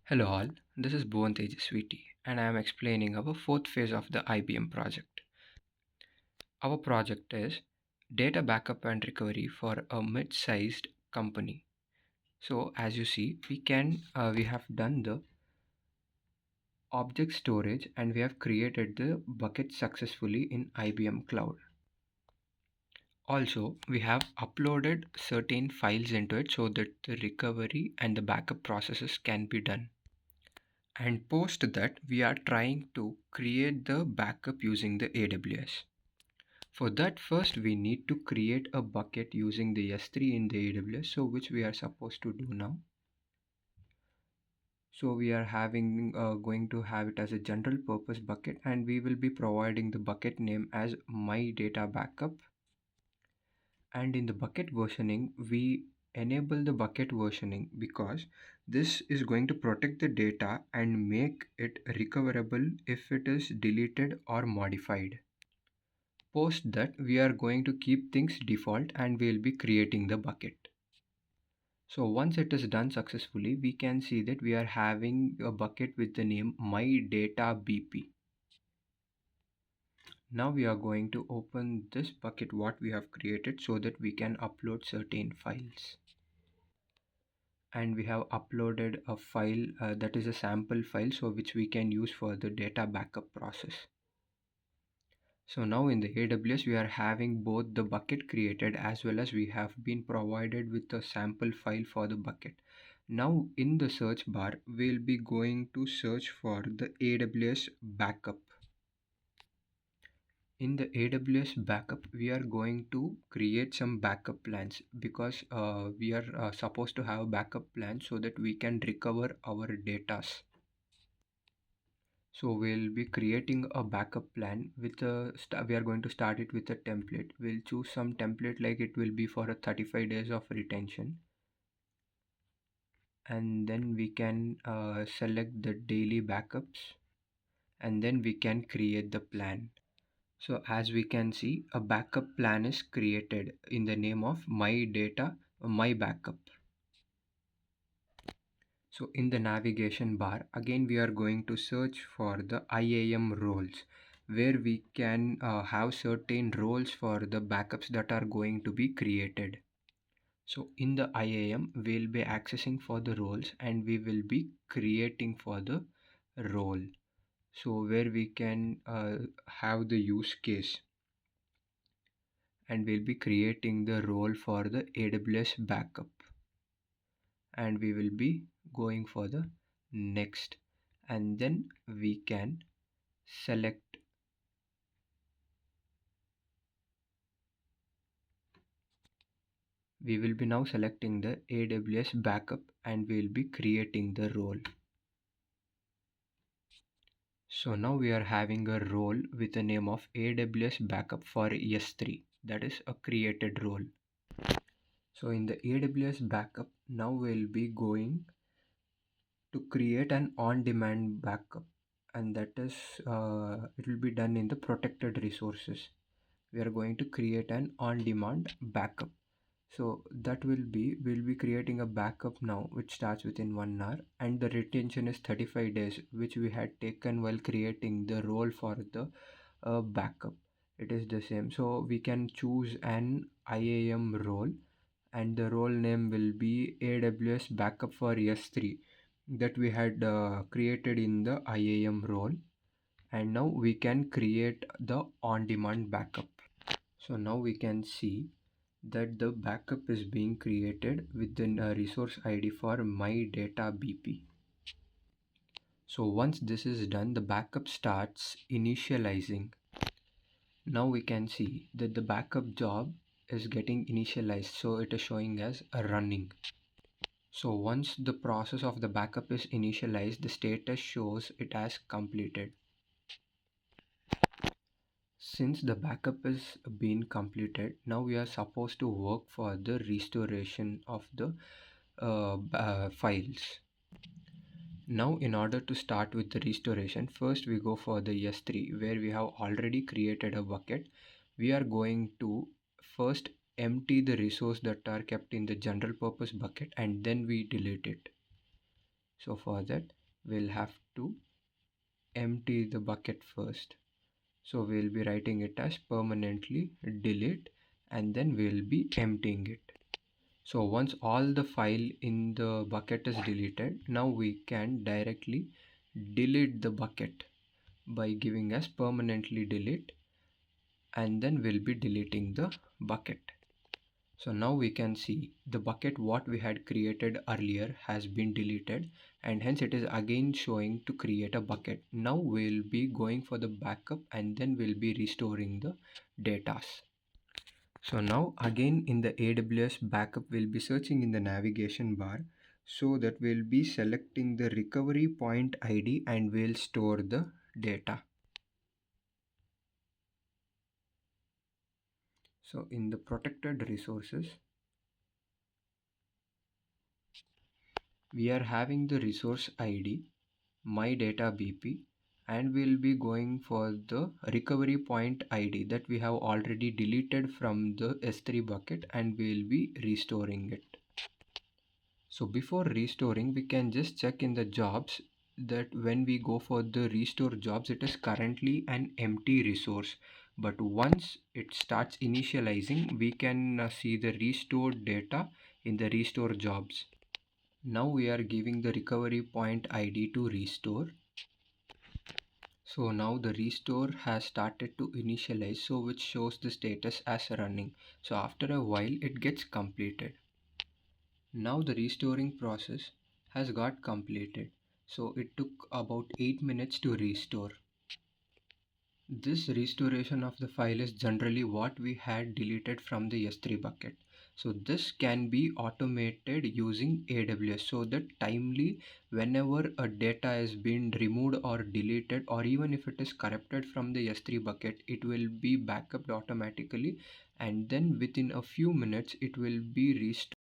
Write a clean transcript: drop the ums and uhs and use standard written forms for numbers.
Hello all, this is Bhuvan Tejaswiti and I am explaining our fourth phase of the IBM project. Our project is data backup and recovery for a mid-sized company. So as you see, we have done the object storage and we have created the bucket successfully in IBM Cloud. Also, we have uploaded certain files into it so that the recovery and the backup processes can be done. And post that, we are trying to create the backup using the AWS. For that, first we need to create a bucket using the S3 in the AWS, so which we are supposed to do now. So we are going to have it as a general purpose bucket, and we will be providing the bucket name as my data backup. And in the bucket versioning, we enable the bucket versioning because this is going to protect the data and make it recoverable if it is deleted or modified. Post that, we are going to keep things default and we will be creating the bucket. So once it is done successfully, we can see that we are having a bucket with the name my data bp. Now we are going to open this bucket what we have created so that we can upload certain files. And we have uploaded a file that is a sample file, so which we can use for the data backup process. So now in the AWS we are having both the bucket created as well as we have been provided with a sample file for the bucket. Now in the search bar we'll be going to search for the AWS backup. In the AWS backup we are going to create some backup plans because we are supposed to have backup plans so that we can recover our data. So we'll be creating a backup plan with we are going to start it with a template. We'll choose some template like it will be for a 35 days of retention. And then we can select the daily backups and then we can create the plan. So as we can see, a backup plan is created in the name of my data, my backup. So in the navigation bar, again we are going to search for the IAM roles where we can have certain roles for the backups that are going to be created. So in the IAM, we'll be accessing for the roles and we will be creating for the role. So where we can have the use case and we'll be creating the role for the AWS backup. And we will be going for the next and then we can select we will be now selecting the AWS backup and we will be creating the role. So now we are having a role with the name of AWS backup for S3, that is a created role. So in the AWS backup now we'll be going to create an on-demand backup, and that is it will be done in the protected resources. We are going to create an on-demand backup. So that we'll be creating a backup now which starts within 1 hour and the retention is 35 days which we had taken while creating the role for the backup. It is the same, so we can choose an IAM role and the role name will be AWS backup for S3 that we had created in the IAM role. And now we can create the on-demand backup. So now we can see that the backup is being created within a resource ID for my data BP. So once this is done, the backup starts initializing. Now we can see that the backup job is getting initialized, so it is showing as a running. So once the process of the backup is initialized, the status shows it has completed. Since the backup is being completed, now we are supposed to work for the restoration of the files. Now in order to start with the restoration, first we go for the S3 where we have already created a bucket. We are going to first empty the resource that are kept in the general purpose bucket and then we delete it. So for that, we'll have to empty the bucket first. So we'll be writing it as permanently delete, and then we'll be emptying it. So once all the file in the bucket is deleted, now we can directly delete the bucket by giving us permanently delete, and then we'll be deleting the bucket. So now we can see the bucket what we had created earlier has been deleted, and hence it is again showing to create a bucket. Now we'll be going for the backup, and then we'll be restoring the data. So now again in the AWS backup, we'll be searching in the navigation bar, so that we'll be selecting the recovery point ID and we'll store the data. So in the protected resources, we are having the resource ID, my data BP, and we'll be going for the recovery point ID that we have already deleted from the S3 bucket, and we'll be restoring it. So before restoring, we can just check in the jobs that when we go for the restore jobs, it is currently an empty resource. But once it starts initializing, we can see the restored data in the restore jobs. Now we are giving the recovery point ID to restore. So now the restore has started to initialize, so which shows the status as running. So after a while it gets completed. Now the restoring process has got completed. So it took about 8 minutes to restore. This restoration of the file is generally what we had deleted from the S3 bucket. So this can be automated using AWS, so that timely whenever a data is being removed or deleted, or even if it is corrupted from the S3 bucket, it will be backed automatically, and then within a few minutes it will be restored